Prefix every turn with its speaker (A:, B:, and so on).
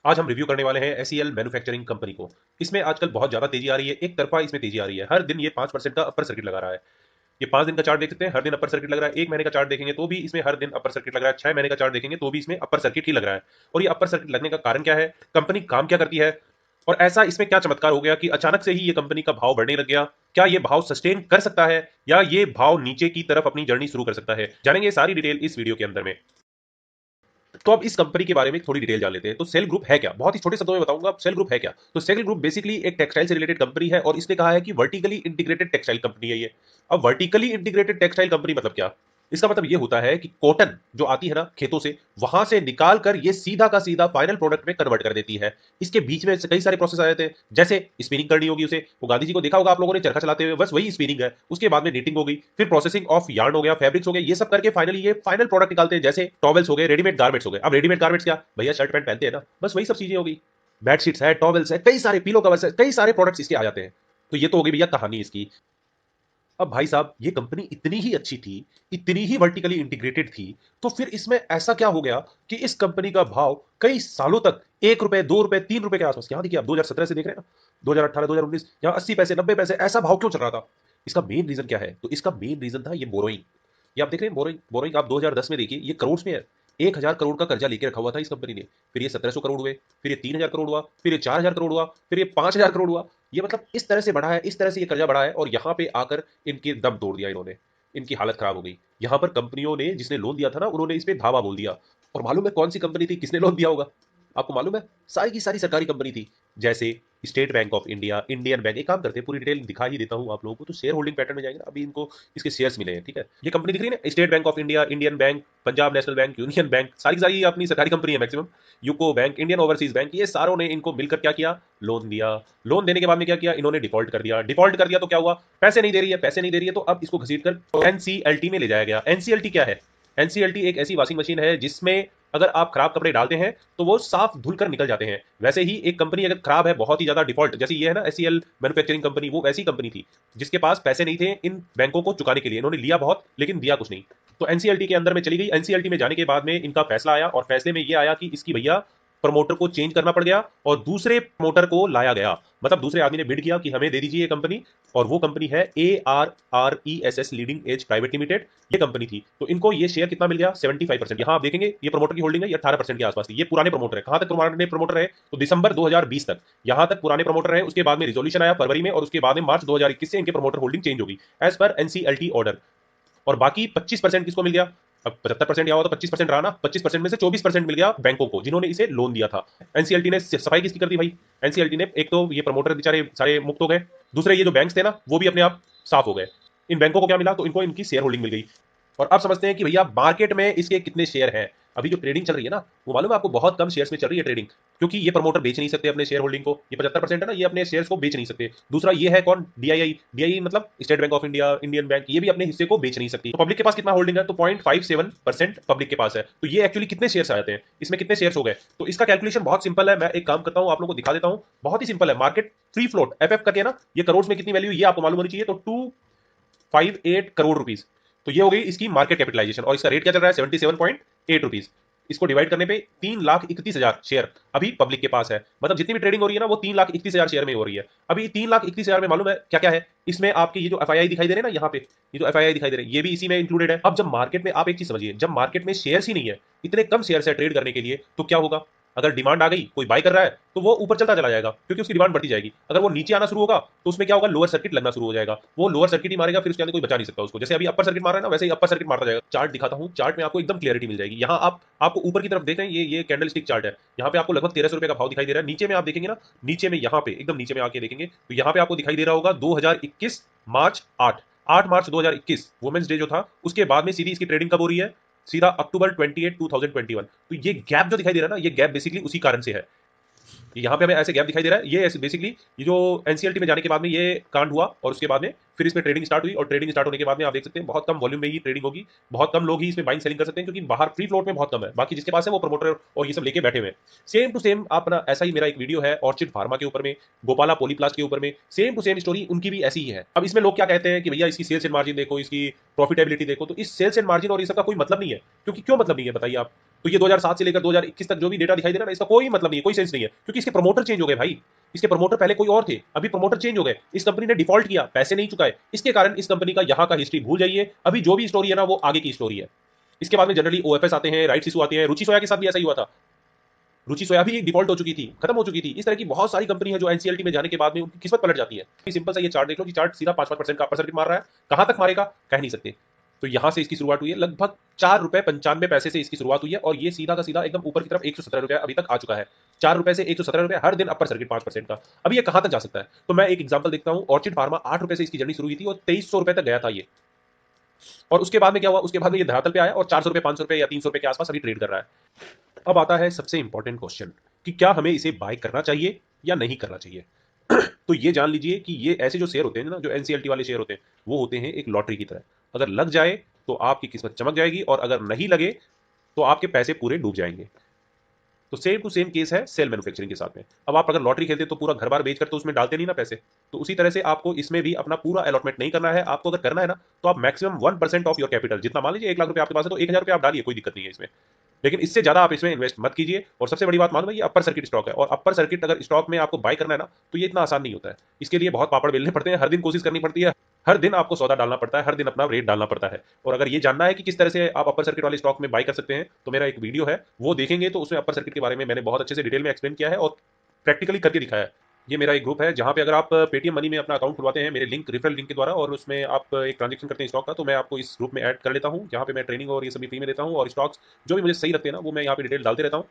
A: आज हम रिव्यू करने वाले हैं एसईएल मैन्युफैक्चरिंग कंपनी को। इसमें आजकल बहुत ज्यादा तेजी आ रही है, एक तरफा इसमें तेजी आ रही है। हर दिन ये 5% का अपर सर्किट लगा रहा है। ये 5 दिन का चार्ट देख सकते हैं, हर दिन अपर सर्किट लग रहा है। 1 महीने का चार्ट देखेंगे तो भी इसमें हर दिन अपर सर्किट लग रहा है। 6 महीने का चार्ट देखेंगे तो भी इसमें अपर सर्किट ही लग रहा है। और ये अपर सर्किट लगने का कारण क्या है, कंपनी काम क्या करती है, और ऐसा इसमें क्या चमत्कार हो गया कि अचानक से ही ये कंपनी का भाव बढ़ने लग गया। क्या ये भाव सस्टेन कर सकता है या ये भाव नीचे की तरफ अपनी जर्नी शुरू कर सकता है, जानेंगे सारी डिटेल इस वीडियो के अंदर में। तो अब इस कंपनी के बारे में थोड़ी डिटेल जान लेते हैं। तो सेल ग्रुप है क्या, बहुत ही छोटे शब्दों में बताऊंगा सेल ग्रुप है क्या। तो सेल ग्रुप बेसिकली एक टेक्सटाइल से रिलेटेड कंपनी है और इसने कहा है कि वर्टिकली इंटीग्रेटेड टेक्सटाइल कंपनी है ये। अब वर्टिकली इंटीग्रेटेड टेक्सटाइल कंपनी मतलब क्या, इसका मतलब ये होता है कि कॉटन जो आती है ना खेतों से, वहां से निकाल कर ये सीधा का सीधा फाइनल प्रोडक्ट में कन्वर्ट कर देती है। इसके बीच में कई सारे प्रोसेस आ जाते हैं, जैसे स्पिनिंग करनी होगी उसे, वो गांधी जी को देखा होगा आप लोगों ने चरखा चलाते हुए, बस वही स्पिनिंग है। उसके बाद में नीटिंग हो गई, फिर प्रोसेसिंग ऑफ यार्न हो गया, फैब्रिक्स हो गए, ये सब करके फाइनली ये फाइनल प्रोडक्ट निकालते हैं, जैसे टॉवेल्स हो गए, रेडीमेड गारमेंट्स हो गए। अब रेडीमेड गारमेंट्स क्या, भैया शर्ट पैंट पहनते हैं ना, बस वही सब चीजें होगी। बेडशीट्स है, टॉवेल्स है, कई सारे पिलो कवर्स है, कई सारे प्रोडक्ट्स इसके आ जाते हैं। तो ये तो हो गई भैया कहानी इसकी। अब भाई साहब ये कंपनी इतनी ही अच्छी थी, इतनी ही वर्टिकली इंटीग्रेटेड थी, तो फिर इसमें ऐसा क्या हो गया कि इस कंपनी का भाव कई सालों तक 1 रुपए, 2 रुपए, 3 रुपए के आसपास, यहां देखिए आप 2017 से देख रहे हैं ना, 2018, 2019, यहाँ 80 पैसे, 90 पैसे, ऐसा भाव क्यों चल रहा था। इसका मेन रीजन क्या है, तो इसका मेन रीजन था ये बोरोइंग। ये आप देख रहे हैं बोरोइंग, बोरोइंग आप 2010 में देखिए, ये करोड़ में है। 1,000 करोड़ का कर्जा लेके रखा हुआ था इस कंपनी ने। फिर ये 1,700 करोड़ हुए, फिर ये 3,000 करोड़ हुआ, फिर ये 4,000 करोड़ हुआ, फिर ये 5,000 करोड़ हुआ। ये मतलब इस तरह से बढ़ा है, इस तरह से ये कर्जा बढ़ा है, और यहाँ पे आकर इनके दम तोड़ दिया इन्होंने। इनकी हालत खराब हो गई। यहाँ पर कंपनियों ने, जिसने लोन दिया था ना, उन्होंने इस पे धावा बोल दिया। और मालूम है कौन सी कंपनी थी, किसने लोन दिया होगा, आपको मालूम है? सारी की सारी सरकारी कंपनी थी, जैसे state bank of India, Indian bank. एक काम करते हैं, पूरी डिटेल दिखा ही देता हूं आप लोगों को, तो शेयर होल्डिंग पैटर्न में जाएंगे ना, अभी इनको इसके शेयर्स मिले हैं, ठीक है। ये कंपनी दिख रही है ना, state bank of India, Indian bank, Punjab national bank, union bank, सारी की सारी अपनी सरकारी कंपनी है maximum. UCO bank, Indian overseas bank, ये सारों ने इनको मिलकर क्या किया, लोन दिया। लोन देने के बाद में क्या किया इन्होंने, डिफॉल्ट कर दिया। डिफॉल्ट कर दिया तो क्या हुआ, पैसे नहीं दे रही है, पैसे नहीं दे रही है, तो अब इसको घसीट कर एनसीएलटी में ले जाया गया। एनसीएलटी क्या है, एनसीएलटी एक ऐसी वॉशिंग मशीन है जिसमें अगर आप खराब कपड़े डालते हैं तो वो साफ धुलकर निकल जाते हैं। वैसे ही एक कंपनी अगर खराब है, बहुत ही ज्यादा डिफॉल्ट, जैसे ये है ना एसईएल मैन्युफैक्चरिंग कंपनी, वो वैसी कंपनी थी जिसके पास पैसे नहीं थे इन बैंकों को चुकाने के लिए। इन्होंने लिया बहुत लेकिन दिया कुछ नहीं। तो एनसीएलटी के अंदर में चली गई। एनसीएलटी में जाने के बाद में इनका फैसला आया, और फैसले में ये आया कि इसकी भैया प्रमोटर को चेंज करना पड़ गया और दूसरे प्रमोटर को लाया गया। मतलब दूसरे आदमी ने बिड किया कि हमें दे दीजिए ये कंपनी, और वो कंपनी है ARRESS leading edge private limited, ये कंपनी थी। तो इनको ये शेयर कितना मिल गया, 75%। यहाँ आप देखेंगे ये प्रमोटर की होल्डिंग है, ये 18% के आसपास थी। ये पुराने प्रमोटर है, कहां तक पुराने प्रमोटर है, तो दिसंबर 2020 तक यहां तक पुराने प्रमोटर है। उसके बाद में रिजोल्यूशन आया फरवरी में, और उसके बाद में मार्च 2021 से इनके प्रमोटर होल्डिंग चेंज होगी एज पर एनसीएलटी ऑर्डर। और बाकी 25% किसको मिल गया, अब 75% या हुआ तो 25% रहा ना, 25% में से 24% मिल गया बैंकों को जिन्होंने इसे लोन दिया था। एनसीएलटी ने सफाई किसकी कर दी भाई, एनसीएलटी ने, एक तो ये प्रमोटर बेचारे सारे मुक्त हो गए, दूसरे ये जो बैंक्स थे ना वो भी अपने आप साफ हो गए। इन बैंकों को क्या मिला, तो इनको इनकी शेयर होल्डिंग मिल गई। और अब समझते हैं कि भैया मार्केट में इसके कितने शेयर हैं। अभी जो ट्रेडिंग चल रही है ना, वो मालूम है आपको, बहुत कम शेयर्स में चल रही है ट्रेडिंग, क्योंकि ये प्रमोटर बेच नहीं सकते अपने शेयर होल्डिंग को। ये 75% है ना, ये अपने शेयर्स को बेच नहीं सकते। दूसरा ये है कौन, डीआईआई। डीआईआई मतलब state bank of India, Indian bank, ये भी अपने हिस्से को बेच नहीं सकती। तो पब्लिक के पास कितना होल्डिंग है, तो 0.57% पब्लिक के पास है। तो ये एक्चुअली कितने शेयर्स आ जाते हैं, इसमें कितने शेयर्स हो गए। तो इसका कैलकुलेशन बहुत सिंपल है, मैं एक काम करता हूं आप लोगों को दिखा देता हूं। बहुत ही सिंपल है, मार्केट फ्री फ्लोट एफएफ करके ना, ये करोड़ में कितनी वैल्यू ये आपको मालूम होनी चाहिए। तो 258 करोड़ रुपीज, तो ये हो गई इसकी मार्केट कैपिटलाइजेशन। और इसका रेट क्या चल रहा है, 77.8 रुपीज। इसको डिवाइड करने पे 3,31,000 शेयर अभी पब्लिक के पास है। मतलब जितनी भी ट्रेडिंग हो रही है ना, वो 3,31,000 शेयर में हो रही है। अभी 3,31,000 में मालूम है क्या क्या है, इसमें आपके ये जो एफआईआई दिखाई दे रहे हैं ना, यहाँ पे ये जो एफआईआई दिखाई दे रहे हैं, ये भी इसी में इंक्लूडेड है। अब जब मार्केट में, आप एक चीज समझिए, जब मार्केट में शेयर्स ही नहीं है, इतने कम शेयर्स है ट्रेड करने के लिए, तो क्या होगा, अगर डिमांड आ गई, कोई बाय कर रहा है, तो वो ऊपर चलता चला जाएगा क्योंकि उसकी डिमांड बढ़ती जाएगी। अगर वो नीचे आना शुरू होगा तो उसमें क्या होगा, लोअर सर्किट लगना शुरू हो जाएगा। वो लोअर सर्किट ही मारेगा, फिर उसके अंदर कोई बचा नहीं सकता उसको। जैसे अभी अपर सर्किट मार रहा है ना, वैसे ही अपर सर्किट मारता जाएगा। चार्ट दिखाता हूं, चार्ट में आपको एकदम क्लियरिटी मिल जाएगी। यहाँ आप आपको ऊपर की तरफ देख रहे हैं, ये कैंडल स्टिक चार्ट है। यहाँ पे आपको लगभग 1,300 रुपए का भाव दिखाई दे रहा है। नीचे में आप देखेंगे ना, नीचे में यहाँ पे एकदम नीचे में आके देखेंगे, तो यहाँ पे आपको दिखाई दे रहा होगा 2021 मार्च 8 मार्च 2021 वुमेन्स डे जो था, उसके बाद में सीधी इसकी ट्रेडिंग कब हो रही है, सीधा अक्टूबर 28 2021। तो ये गैप जो दिखाई दे रहा है ना, ये गैप बेसिकली उसी कारण से है। यहाँ पे हमें ऐसे गैप दिखाई दे रहा है, ये बेसिकली ये जो एनसीएलटी में जाने के बाद में ये कांड हुआ, और उसके बाद में फिर इसमें ट्रेडिंग स्टार्ट हुई। और ट्रेडिंग स्टार्ट होने के बाद में आप देख सकते हैं बहुत कम वॉल्यूम में ही ट्रेडिंग होगी, बहुत कम लोग ही इसमें बाइंग सेलिंग कर सकते हैं, क्योंकि बाहर फ्री फ्लोट में बहुत कम है। बाकी जिसके पास है वो प्रमोटर और ये सब लेके बैठे हुए हैं। सेम टू सेम अपना ऐसा ही मेरा एक वीडियो है ऑर्चिड फार्मा के ऊपर में, गोपाला पॉलीप्लास्ट के ऊपर में, सेम टू सेम स्टोरी उनकी भी ऐसी ही है। अब इसमें लोग क्या कहते हैं कि भैया इसकी सेल्स एंड मार्जिन देखो, इसकी प्रॉफिटेबिलिटी देखो, तो इस सेल्स एंड मार्जिन और ये सब का कोई मतलब नहीं है। क्योंकि क्यों मतलब नहीं है बताइए आप, तो ये 2007 से लेकर 2021 तक जो भी डेटा दिखाई दे रहा है ना, इसका कोई मतलब नहीं है, कोई सेंस नहीं है, क्योंकि इसके प्रमोटर चेंज हो गए भाई। इसके प्रमोटर पहले कोई और थे, अभी प्रमोटर चेंज हो गए, इस कंपनी ने डिफॉल्ट किया, पैसे नहीं चुकाए, इसके कारण इस कंपनी का यहाँ का हिस्ट्री भूल जाइए। अभी जो भी स्टोरी है ना, वो आगे की स्टोरी है। इसके बाद में जनरली ओएफएस आते हैं, राइट्स इशू आते हैं। रुचि सोया के साथ भी ऐसा ही हुआ था। रुचि सोया भी डिफॉल्ट हो चुकी थी, खत्म हो चुकी थी। इस तरह की बहुत सारी कंपनी है जो एनसीएलटी में जाने के बाद में उनकी किस्मत पलट जाती है। सिंपल सा ये चार्ट देख लो कि चार्ट सीधा 5% का अपर सर्किट मार रहा है, कहां तक मारेगा कह नहीं सकते। तो यहां से इसकी शुरुआत हुई है, लगभग ₹4.95 से इसकी शुरुआत हुई है, और ये सीधा का सीधा एकदम ऊपर की तरफ ₹117 अभी तक आ चुका है। ₹4 से ₹117 हर दिन अपर सर्किट 5% का। अभी ये कहां तक जा सकता है? तो मैं एक एग्जांपल देखता हूं। ऑर्चिड फार्मा ₹8 से इसकी जर्नी शुरू हुई थी और ₹2300 तक गया था ये। और उसके बाद में क्या हुआ? उसके बाद में ये धरातल पे आया और ₹400, ₹500 या ₹300 के आसपास अभी ट्रेड कर रहा है। अब आता है सबसे इंपॉर्टेंट क्वेश्चन कि क्या हमें इसे बाय करना चाहिए या नहीं करना चाहिए। तो ये जान लीजिए कि ये ऐसे जो शेयर होते हैं ना, जो एनसीएलटी वाले शेयर होते हैं, वो होते हैं एक लॉटरी की तरह। अगर लग जाए तो आपकी किस्मत चमक जाएगी, और अगर नहीं लगे तो आपके पैसे पूरे डूब जाएंगे। तो सेम टू सेम केस है सेल मैन्युफैक्चरिंग के साथ में। अब आप अगर लॉटरी खेलते तो पूरा घर बार बेच कर तो उसमें डालते नहीं ना पैसे। तो उसी तरह से आपको इसमें भी अपना पूरा अलॉटमेंट नहीं करना है। आपको अगर करना है ना, तो आप मैक्सिमम 1% ऑफ योर कैपिटल, जितना मान लीजिए ₹1 लाख आपके पास है, तो ₹1000 आप डालिए, कोई दिक्कत नहीं है इसमें। लेकिन इससे ज्यादा आप इसमें इन्वेस्ट मत कीजिए। और सबसे बड़ी बात मालूम है, ये अपर सर्किट स्टॉक है, और अपर सर्किट अगर स्टॉक में आपको बाय करना है ना, तो ये इतना आसान नहीं होता है। इसके लिए बहुत पापड़ बेलने पड़ते हैं, हर दिन कोशिश करनी पड़ती है, हर दिन आपको सौदा डालना पड़ता है, हर दिन अपना रेट डालना पड़ता है। और अगर ये जानना है कि किस तरह से आप अपर सर्किट वाले स्टॉक में बाय कर सकते हैं, तो मेरा एक वीडियो है, वो देखेंगे तो उसमें अपर सर्किट के बारे में मैंने बहुत अच्छे से डिटेल में एक्सप्लेन किया है और प्रैक्टिकली करके दिखाया है। ये मेरा एक ग्रुप है जहां पे अगर आप पेटीएम मनी में अपना अकाउंट खुलवाते हैं मेरे लिंक, रेफरल लिंक के द्वारा, और उसमें आप एक ट्रांजेक्शन करते हैं स्टॉक का, तो मैं आपको इस ग्रुप में ऐड कर लेता हूं, जहां पे मैं ट्रेनिंग और ये सभी फ्री में देता हूं, और स्टॉक्स जो भी मुझे सही लगते हैं ना, वो मैं यहाँ पे डिटेल डालते रहता हूं।